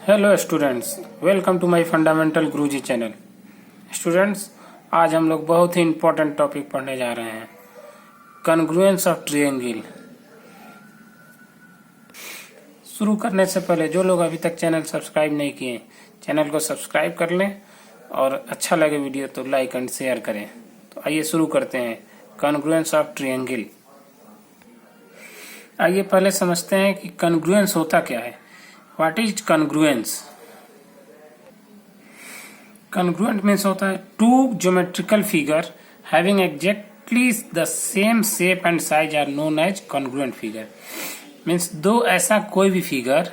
Hello students, welcome to my fundamental Guruji channel. Students, आज हम लोग बहुत ही इम्पोर्टेंट टॉपिक पढ़ने जा रहे हैं, कॉन्ग्रुएंस ऑफ ट्रायंगल। शुरू करने से पहले जो लोग अभी तक चैनल सब्सक्राइब नहीं किए, चैनल को सब्सक्राइब कर लें और अच्छा लगे वीडियो तो लाइक एंड शेयर करें। तो आइए शुरू करते हैं, कॉन्ग्रुएंस ऑफ ट्रायंगल। आइए पहले समझते हैं कि कॉन्ग्रुएंस होता क्या है। What is congruence? Congruent means होता है two geometrical figure having exactly the same shape and size are known as congruent figure. Means दो ऐसा कोई भी फिगर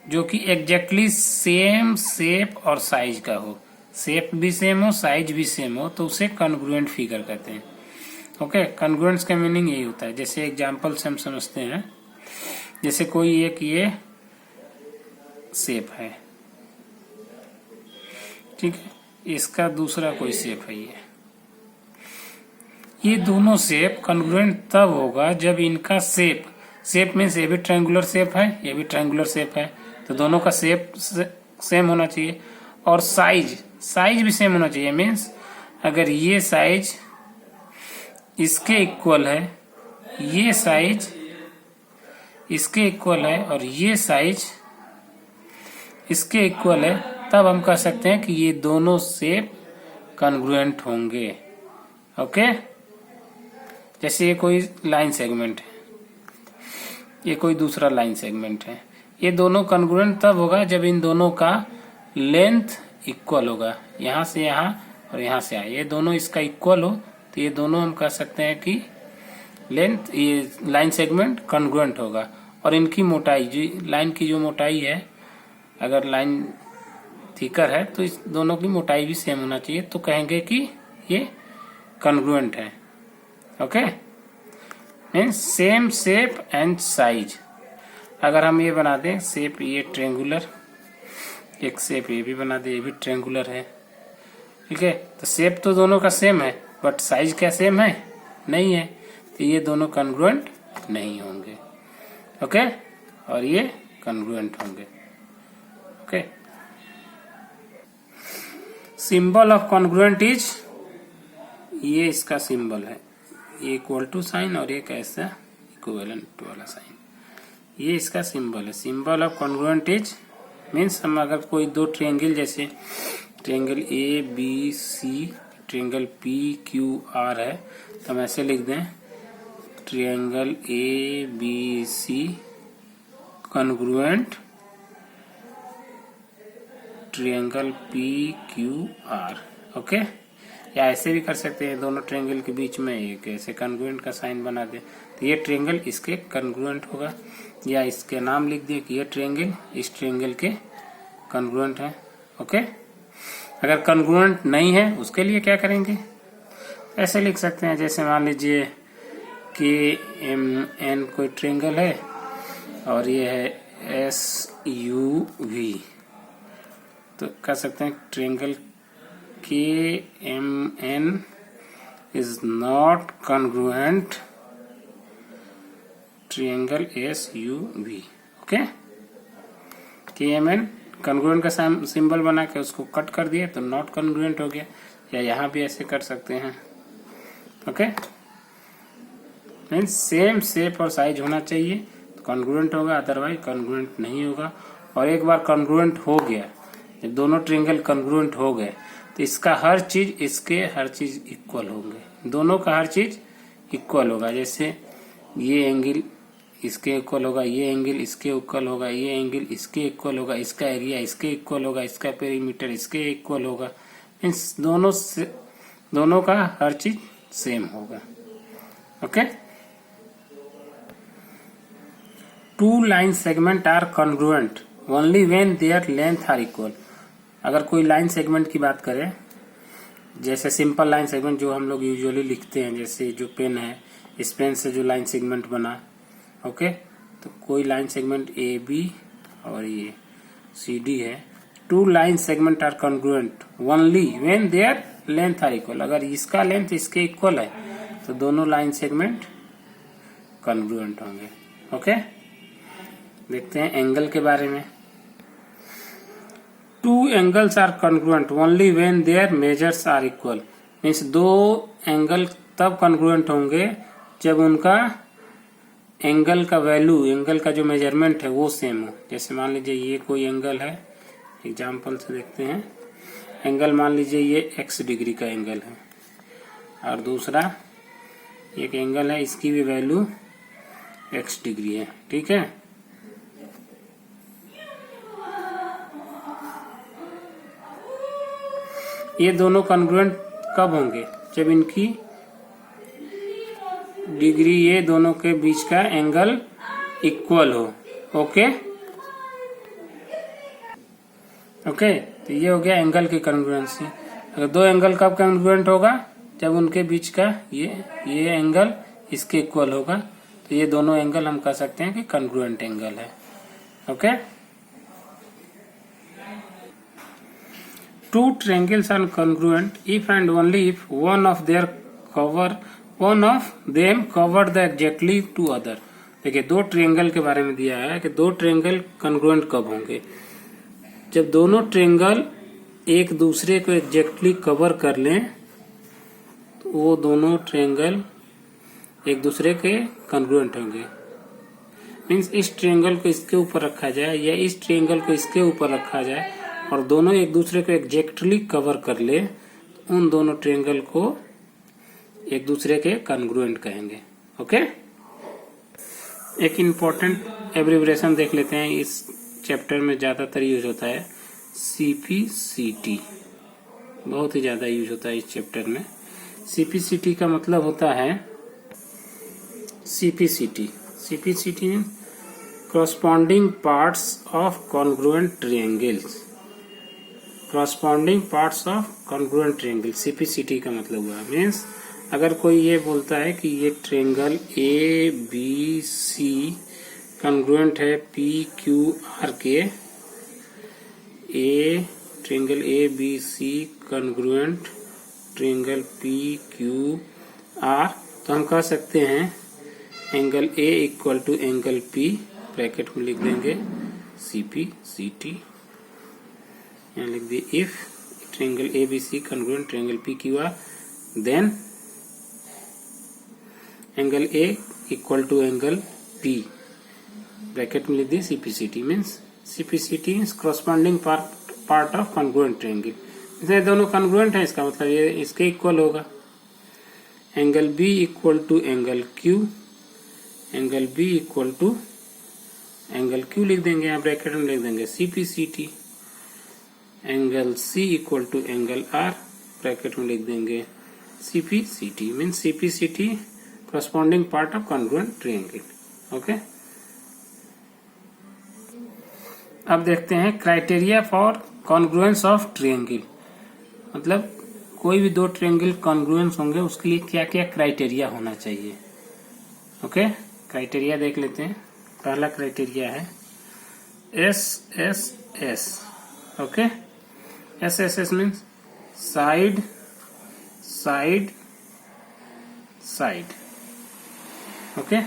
जो कि exactly सेम शेप और साइज का हो, शेप भी सेम हो साइज भी सेम हो, तो उसे congruent फिगर कहते हैं। ओके, congruence का मीनिंग यही होता है। जैसे एग्जाम्पल से हम समझते हैं, जैसे कोई एक ये शेप है, ठीक है, इसका दूसरा कोई शेप है, ये दोनों शेप कॉन्ग्रुएंट तब होगा जब इनका शेप मीन्स ये भी ट्रायंगुलर शेप है, ये भी ट्रायंगुलर शेप है, तो दोनों का शेप सेम होना चाहिए और साइज भी सेम होना चाहिए। मीन्स अगर ये साइज इसके इक्वल है, ये साइज इसके इक्वल है और ये साइज इसके इक्वल है, तब हम कह सकते हैं कि ये दोनों शेप कॉन्ग्रुएंट होंगे। ओके, जैसे ये कोई लाइन सेगमेंट है, ये कोई दूसरा लाइन सेगमेंट है, ये दोनों कॉन्ग्रुएंट तब होगा जब इन दोनों का लेंथ इक्वल होगा, यहाँ से यहाँ और यहाँ से यहाँ, ये दोनों इसका इक्वल हो, तो ये दोनों हम कह सकते हैं कि लेंथ, ये लाइन सेगमेंट कॉन्ग्रुएंट होगा। और इनकी मोटाई, जो लाइन की जो मोटाई है, अगर लाइन थिकर है तो इस दोनों की मोटाई भी सेम होना चाहिए, तो कहेंगे कि ये कॉन्ग्रुएंट है। Okay, means same shape and size. अगर हम ये बना दें शेप, ये ट्रायंगुलर, एक शेप ये भी बना दे, ये भी ट्रायंगुलर है, ठीक है, तो शेप तो दोनों का सेम है, बट साइज क्या सेम है? नहीं है, तो ये दोनों कॉन्ग्रुएंट नहीं होंगे। ओके, और ये कॉन्ग्रुएंट होंगे। Okay, symbol of congruent is, ये इसका सिंबल है, ये इक्वल टू साइन और एक ऐसा इक्विवेलेंट वाला साइन, ये इसका सिंबल है। Symbol of congruent is means हम अगर कोई दो ट्रायंगल, जैसे triangle A B C, triangle P Q R है, तो हम ऐसे लिख दें, triangle A B C congruent triangle P Q R. Okay, या ऐसे भी कर सकते हैं, दोनों ट्रायंगल के बीच में एक ऐसे कॉन्ग्रुएंट का साइन बना दे, तो ये ट्रायंगल इसके कॉन्ग्रुएंट होगा, या इसके नाम लिख दिए कि ये ट्रायंगल इस ट्रायंगल के कॉन्ग्रुएंट है। ओके, अगर कॉन्ग्रुएंट नहीं है उसके लिए क्या करेंगे, ऐसे लिख सकते हैं, जैसे मान लीजिए कि एन कोई ट्रायंगल है और ये है एस यू वी, तो कह सकते हैं triangle K M N is not congruent triangle S U V. Okay, K M N congruent का सिंबल बना के उसको कट कर दिए तो नॉट कॉन्ग्रुएंट हो गया, या यहाँ भी ऐसे कर सकते हैं। ओके, मीन्स सेम शेप और साइज होना चाहिए तो कॉन्ग्रुएंट होगा, अदरवाइज कॉन्ग्रुएंट नहीं होगा। और एक बार कॉन्ग्रुएंट हो गया, जब दोनों ट्रायंगल कॉन्ग्रुएंट हो गए, तो इसका हर चीज इसके हर चीज इक्वल होंगे, दोनों का हर चीज इक्वल होगा। जैसे ये एंगल इसके इक्वल होगा, ये एंगल इसके इक्वल होगा, ये एंगल इसके इक्वल होगा, इसका एरिया इसके इक्वल होगा, इसका पेरीमीटर इसके इक्वल होगा, मीन्स दोनों का हर चीज सेम होगा। Okay, two line segment are congruent only when their length are equal. अगर कोई लाइन सेगमेंट की बात करें, जैसे सिंपल लाइन सेगमेंट जो हम लोग यूजुअली लिखते हैं, जैसे जो पेन है, इस पेन से जो लाइन सेगमेंट बना, ओके, तो कोई लाइन सेगमेंट ए बी और ये सी डी है, two line segment are congruent only when their length are equal. अगर इसका लेंथ इसके इक्वल है तो दोनों लाइन सेगमेंट कॉन्ग्रुएंट होंगे। ओके, देखते हैं एंगल के बारे में। Two angles are congruent only when their measures are equal. Means दो एंगल तब कॉन्ग्रुएंट होंगे जब उनका एंगल का वैल्यू, एंगल का जो मेजरमेंट है वो सेम हो। जैसे मान लीजिए ये कोई एंगल है, एग्जाम्पल से देखते हैं। एंगल मान लीजिए ये x डिग्री का एंगल है और दूसरा एक एंगल है, इसकी भी वैल्यू x डिग्री है। ठीक है, ये दोनों कॉन्ग्रुएंट कब होंगे? जब इनकी डिग्री, ये दोनों के बीच का एंगल इक्वल हो। ओके ओके, तो ये हो गया एंगल की कॉन्ग्रुएंसी। अगर दो एंगल कब कॉन्ग्रुएंट होगा? जब उनके बीच का ये एंगल इसके इक्वल होगा। तो ये दोनों एंगल हम कह सकते हैं कि कॉन्ग्रुएंट एंगल है। Okay, two triangles are congruent if and only if one of them covered the exactly to other. देखिए, दो ट्रायंगल के बारे में दिया है कि दो ट्रायंगल कॉन्ग्रुएंट कब होंगे? जब दोनों ट्रायंगल एक दूसरे को एग्जैक्टली कवर कर लें तो वो दोनों ट्रायंगल एक दूसरे के कॉन्ग्रुएंट होंगे। मीन्स इस ट्रायंगल को इसके ऊपर रखा जाए या इस ट्रायंगल को इसके ऊपर रखा जाए और दोनों एक दूसरे को एग्जैक्टली कवर कर ले, तो उन दोनों ट्रायंगल को एक दूसरे के कॉन्ग्रुएंट कहेंगे। ओके, एक इम्पोर्टेंट एब्रिविएशन देख लेते हैं, इस चैप्टर में ज्यादातर यूज होता है CPCT, बहुत ही ज्यादा यूज होता है इस चैप्टर में। CPCT का मतलब होता है CPCT corresponding parts of congruent triangles। corresponding parts of congruent triangle CPCT का मतलब हुआ, मीन्स अगर कोई ये बोलता है कि ये ट्रायंगल ABC कॉन्ग्रुएंट है PQR के, triangle ABC congruent triangle PQR, तो हम कह सकते हैं angle A equal to angle P, bracket में लिख देंगे CPCT, यहाँ लिख दिए if triangle ABC congruent triangle PQR then angle A equal to angle P, bracket में लिख दिए CPCT। Means CPCT is corresponding part of congruent triangle. इसमें दोनों कॉन्ग्रुएंट है, इसका मतलब ये इसके इक्वल होगा। Angle B equal to angle Q, angle B equal to angle Q लिख देंगे, यहाँ ब्रैकेट में लिख देंगे CPCT। Angle C equal to angle R, bracket में लिख देंगे CPCT। Means CPCT corresponding part of congruent triangle। Okay, अब देखते हैं criteria for congruence of triangle. मतलब कोई भी दो ट्रायंगल कॉन्ग्रुएंस होंगे उसके लिए क्या क्या क्राइटेरिया होना चाहिए। ओके, क्राइटेरिया देख लेते हैं। पहला क्राइटेरिया है SSS। Okay, SSS means side side side. Okay,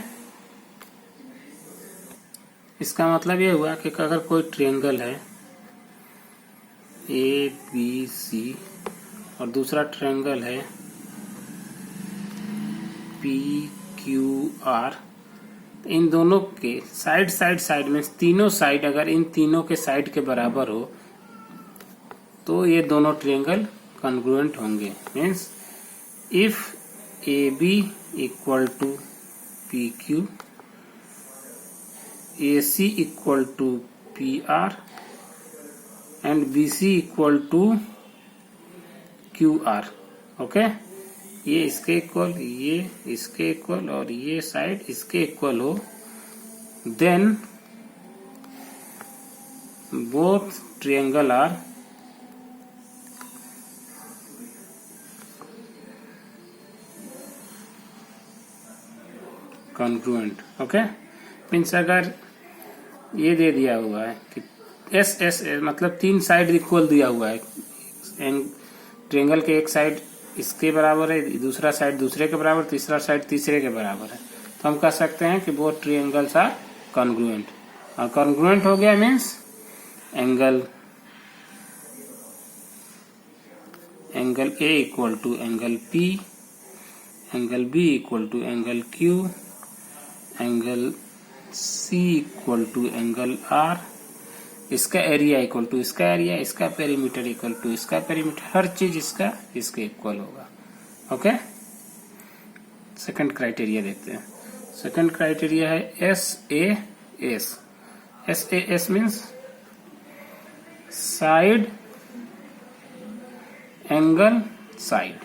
इसका मतलब ये हुआ कि अगर कोई ट्रायंगल है ABC और दूसरा ट्रायंगल है PQR, इन दोनों के साइड साइड साइड में तीनों साइड अगर इन तीनों के साइड के बराबर हो तो ये दोनों ट्रायंगल कॉन्ग्रुएंट होंगे। Means if AB equal to PQ, AC equal to PR and BC equal to QR। Okay, ये इसके इक्वल, ये इसके इक्वल और ये साइड इसके इक्वल हो, then both triangle are congruent. Okay, means अगर ये दे दिया हुआ है कि SSS मतलब तीन साइड इक्वल दिया हुआ है, ट्रायंगल के एक साइड इसके बराबर है, दूसरा साइड दूसरे के बराबर, तीसरा साइड तीसरे के बराबर है, तो हम कह सकते हैं कि बोथ ट्रायंगल्स आर कॉन्ग्रुएंट। और कॉन्ग्रुएंट हो गया means angle angle A equal to angle P, angle B equal to angle Q, angle C equal to angle R, इसका एरिया इक्वल टू इसका एरिया, इसका पेरीमीटर इक्वल टू इसका perimeter, हर चीज इसका इसके इक्वल होगा। ओके, सेकंड क्राइटेरिया देखते हैं। सेकंड क्राइटेरिया है SAS। SAS means side angle side,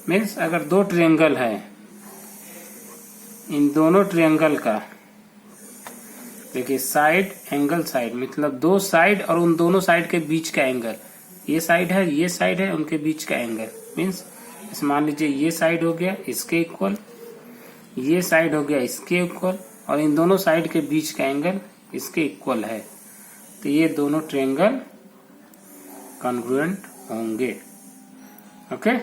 means अगर दो ट्रायंगल है, इन दोनों ट्रायंगल का देखिए साइड एंगल साइड मतलब दो साइड और उन दोनों साइड के बीच का एंगल, ये साइड है ये साइड है, उनके बीच का एंगल मीन्स मान लीजिए ये साइड हो गया इसके इक्वल, ये साइड हो गया इसके इक्वल, और इन दोनों साइड के बीच का एंगल इसके इक्वल है, तो ये दोनों ट्रायंगल कॉन्ग्रुएंट होंगे। ओके,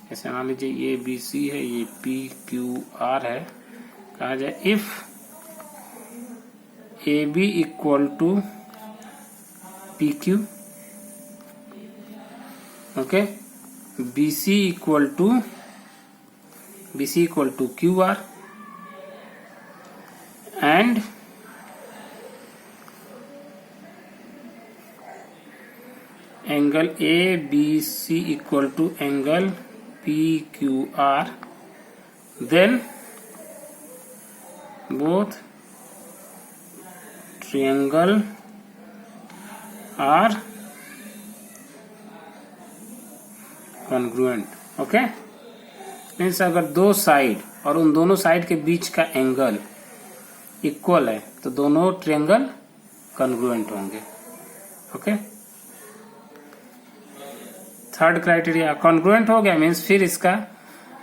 जैसे मान लीजिए ये BC है, ये PQR है, कहा जाए if AB equal to PQ, okay, BC equal to QR and angle ABC equal to angle PQR, then both triangle are congruent। Okay, means अगर दो साइड और उन दोनों साइड के बीच का एंगल इक्वल है तो दोनों ट्रायंगल कॉन्ग्रुएंट होंगे। ओके, थर्ड क्राइटेरिया कॉन्ग्रुएंट हो गया, मीन्स फिर इसका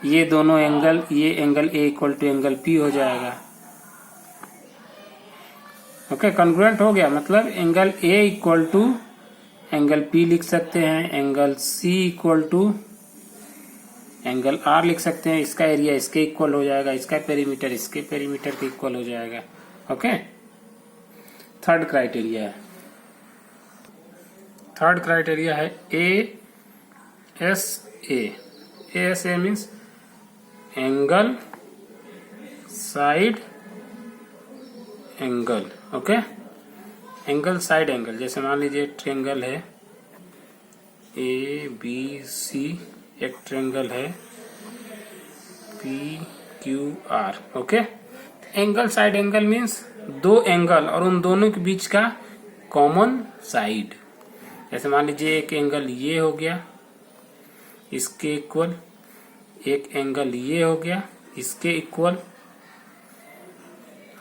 ये दोनों एंगल, ये angle A equal to angle P हो जाएगा। ओके, कॉन्ग्रुएंट हो गया मतलब angle A equal to angle P लिख सकते हैं, angle C equal to angle R लिख सकते हैं, इसका एरिया इसके इक्वल हो जाएगा, इसका पेरीमीटर इसके पेरीमीटर के इक्वल हो जाएगा। ओके, थर्ड क्राइटेरिया है, थर्ड क्राइटेरिया है ASA। ASA means angle side angle. Okay, angle side angle, जैसे मान लीजिए ट्रायंगल है ABC, एक ट्रायंगल है PQR। Okay, angle side angle means दो एंगल और उन दोनों के बीच का कॉमन साइड, जैसे मान लीजिए एक एंगल ये हो गया इसके इक्वल, एक एंगल ये हो गया इसके इक्वल।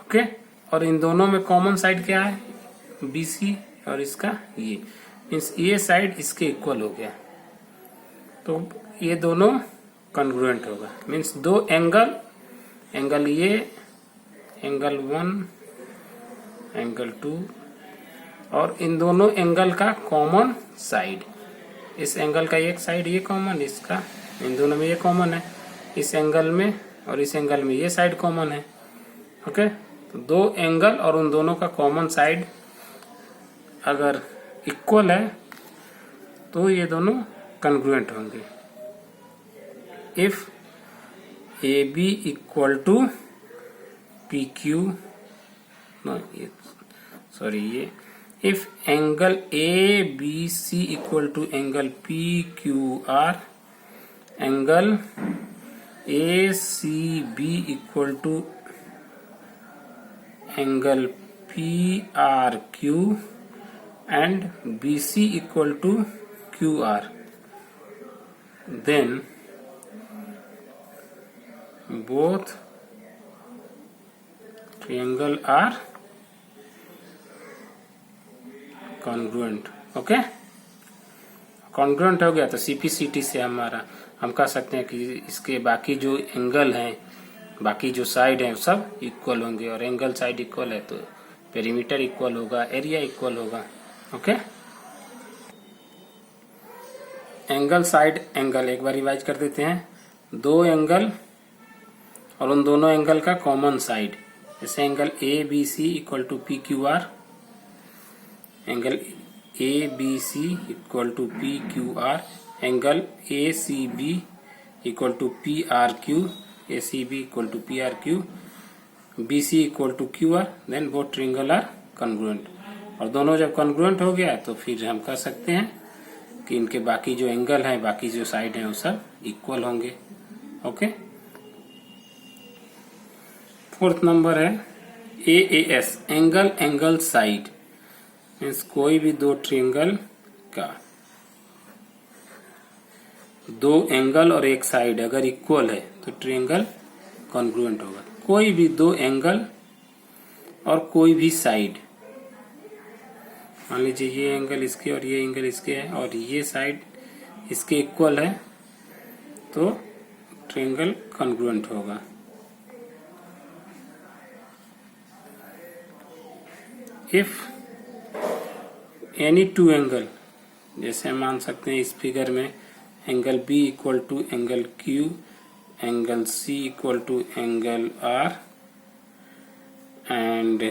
ओके, और इन दोनों में कॉमन साइड क्या है BC और इसका ये, मीन्स ये साइड इसके इक्वल हो गया, तो ये दोनों कॉन्ग्रुएंट होगा। मीन्स दो एंगल, एंगल ये एंगल 1 एंगल 2 और इन दोनों एंगल का कॉमन साइड, इस एंगल का एक साइड ये कॉमन, इसका इन दोनों में ये कॉमन है, इस एंगल में और इस एंगल में ये साइड कॉमन है। ओके, तो दो एंगल और उन दोनों का कॉमन साइड अगर इक्वल है तो ये दोनों कॉन्ग्रुएंट होंगे। If AB equal to PQ, ये if angle ABC equal to angle PQR, angle ACB equal to angle PRQ and BC equal to QR, then both triangle are congruent. Okay, congruent हो गया तो CPCT से हम कह सकते हैं कि इसके बाकी जो एंगल हैं, बाकी जो साइड हैं सब इक्वल होंगे, और एंगल साइड इक्वल है तो पेरीमीटर इक्वल होगा, एरिया इक्वल होगा। ओके, एंगल साइड एंगल एक बार रिवाइज कर देते हैं, दो एंगल और उन दोनों एंगल का कॉमन साइड, जैसे angle ABC equal to PQR, angle A B C equal to P Q R, angle A C B equal to P R Q, A C B equal to P R Q, B C equal to Q R, then both triangle are congruent. और दोनों जब congruent हो गया तो फिर हम कह सकते हैं कि इनके बाकी जो एंगल हैं, बाकी जो साइड हैं वो सब इक्वल होंगे। ओके, फोर्थ नंबर है AAS, angle angle side, means कोई भी दो ट्रिंगल का दो एंगल और एक साइड अगर इक्वल है तो ट्रिंगल कॉन्ग्रुएंट होगा। कोई भी दो एंगल और कोई भी साइड, मान लीजिए ये एंगल इसके और ये एंगल इसके है और ये साइड इसके इक्वल है तो ट्रायंगल कॉन्ग्रुएंट होगा। इफ एनी टू एंगल, जैसे हम मान सकते हैं इस फिगर में angle B equal to angle Q, angle C equal to angle R and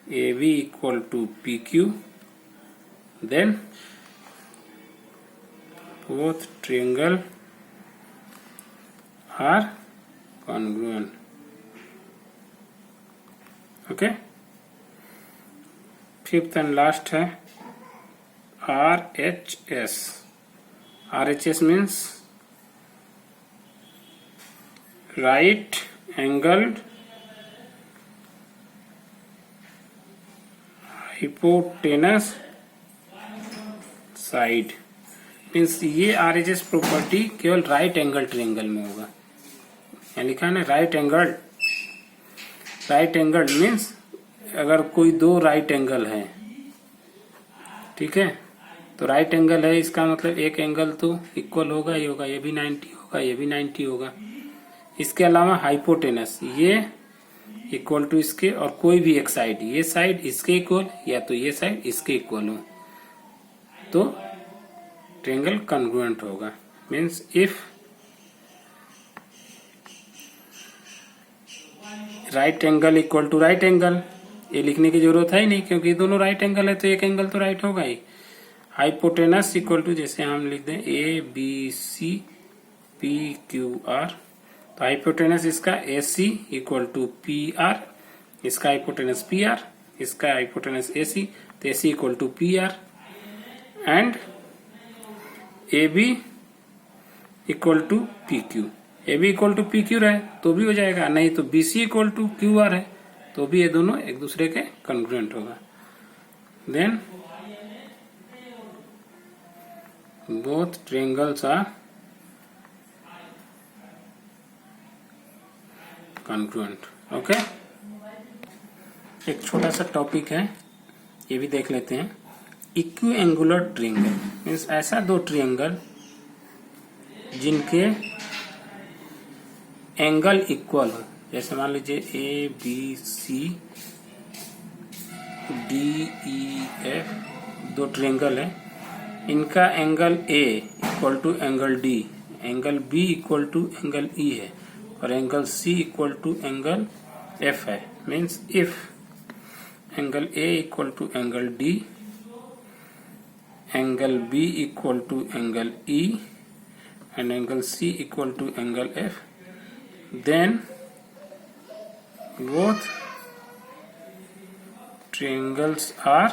AB equal to PQ, then both triangle are congruent. Okay, fifth and last है RHS. RHS means right angled hypotenuse side, means ये RHS property केवल right angle triangle में होगा। यहाँ लिखा है ना right angle, right angle means अगर कोई दो राइट एंगल है, ठीक है, तो राइट एंगल है इसका मतलब एक एंगल तो इक्वल होगा ही होगा, ये भी 90 होगा, ये भी 90 होगा। इसके अलावा हाइपोटेनस ये इक्वल टू इसके और कोई भी एक साइड, ये साइड इसके इक्वल या तो ये साइड इसके इक्वल हो तो ट्रायंगल कॉन्ग्रुएंट होगा। Means if right angle equal to right angle, ये लिखने की जरूरत है ही नहीं क्योंकि दोनों राइट एंगल है तो एक एंगल तो राइट होगा ही। हाइपोटेनस इक्वल टू, जैसे हम लिख दें ABC PQR, तो हाइपोटेनस इसका AC इक्वल टू PR, इसका हाइपोटेनस PR, इसका हाइपोटेनस AC, तो AC equal to PR and AB equal to PQ। AB equal to PQ रहे तो भी हो जाएगा, नहीं तो BC इक्वल टू QR है तो भी ये दोनों एक दूसरे के कॉन्ग्रुएंट होगा। Then both triangles are congruent. Okay, एक छोटा सा टॉपिक है ये भी देख लेते हैं। इक्विएंगुलर ट्रायंगल मीन्स ऐसा दो ट्रायंगल जिनके एंगल इक्वल हो, जैसे मान लीजिए ABC DEF दो ट्रायंगल है, इनका angle A equal to angle D, angle B equal to angle E है और angle C equal to angle F है। Means if angle A equal to angle D, angle B equal to angle E and angle C equal to angle F, then both triangles are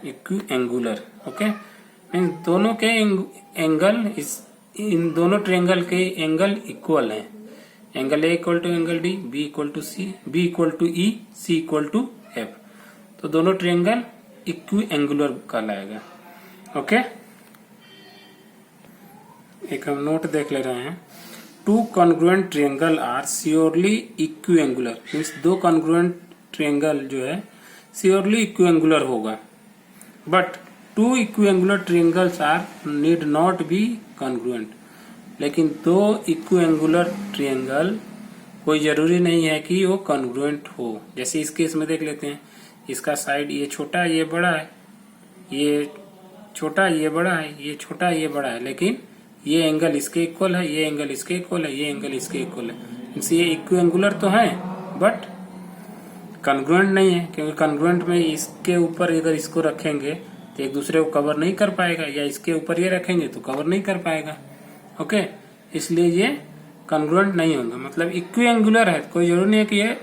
equiangular. Okay, means दोनों के angle इन दोनों triangle के angle equal हैं। Angle A equal to angle D, B equal to C, B equal to E, C equal to F, तो दोनों triangle इक्विएंगुलर कहलाएगा। Okay, एक हम नोट देख ले रहे हैं। Two congruent triangle are surely equiangular, means दो कॉन्ग्रुएंट ट्रायंगल जो है श्योरली इक्विएंगुलर होगा, but two equiangular triangles are need not be congruent. लेकिन दो इक्विएंगुलर ट्रायंगल कोई जरूरी नहीं है कि वो कॉन्ग्रुएंट हो। जैसे इस केस में देख लेते हैं, इसका साइड ये छोटा ये बड़ा है, ये छोटा ये बड़ा है, ये छोटा ये बड़ा है, लेकिन ये एंगल इसके इक्वल है, ये एंगल इसके इक्वल है, ये एंगल इसके इक्वल है, ये इक्विएंगुलर तो है बट कॉन्ग्रुएंट नहीं है, क्योंकि कॉन्ग्रुएंट में इसके ऊपर अगर इसको रखेंगे तो एक दूसरे को कवर नहीं कर पाएगा, या इसके ऊपर ये रखेंगे तो कवर नहीं कर पाएगा। ओके, इसलिए ये कॉन्ग्रुएंट नहीं होगा। मतलब इक्विएंगुलर है, कोई जरूरी नहीं है कि ये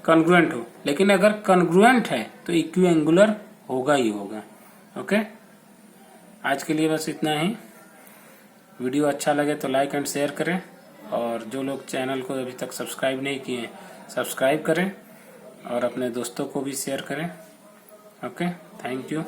कॉन्ग्रुएंट हो, लेकिन अगर कॉन्ग्रुएंट है तो इक्विएंगुलर होगा ही होगा। ओके, आज के लिए बस इतना ही। वीडियो अच्छा लगे तो लाइक एंड शेयर करें, और जो लोग चैनल को अभी तक सब्सक्राइब नहीं किए हैं सब्सक्राइब करें, और अपने दोस्तों को भी शेयर करें। Okay, thank you.